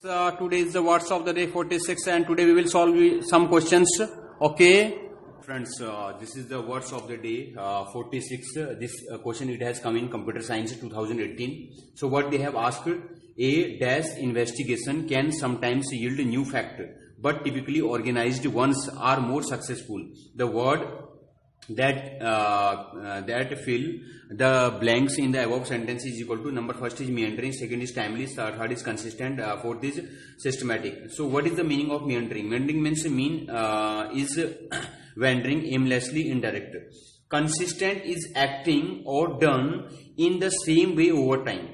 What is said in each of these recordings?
Today is the words of the day 46, and today we will solve some questions. Okay friends, this is the words of the day 46. This question, it has come in computer science 2018. So what they have asked: a dash investigation can sometimes yield new fact, but typically organized ones are more successful. The word that fill the blanks in the above sentence is equal to: number first is meandering, second is timely, third is consistent, fourth is systematic. So what is the meaning of meandering? Meandering means is wandering aimlessly, indirect. Consistent is acting or done in the same way over time.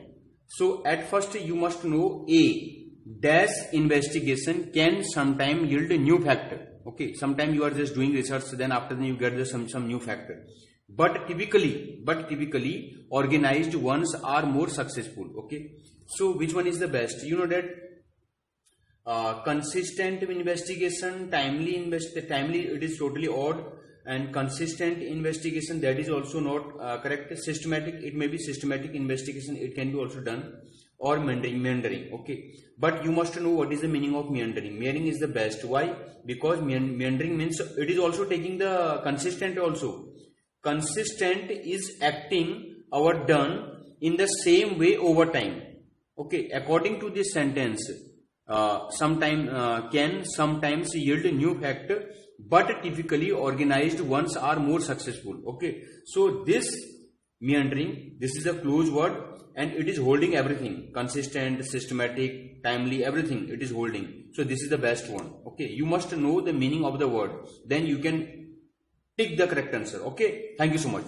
So at first you must know a dash investigation can sometime yield a new factor. Okay, sometimes you are just doing research, then after that you get some new factor. But typically organized ones are more successful. Okay, so which one is the best? You know that consistent investigation, timely it is totally odd, and consistent investigation, that is also not correct. Systematic, it may be systematic investigation, it can be also done, or meandering. Okay, but you must know what is the meaning of meandering. Meandering is the best. Why? Because meandering means it is also taking the consistent also. Consistent is acting or done in the same way over time. Okay, according to this sentence, can sometimes yield a new fact, but typically organized ones are more successful. Okay, so this meandering, this is a closed word, and it is holding everything: consistent, systematic, timely, everything it is holding. So this is the best one. Okay, you must know the meaning of the word, then you can pick the correct answer. Okay, thank you so much.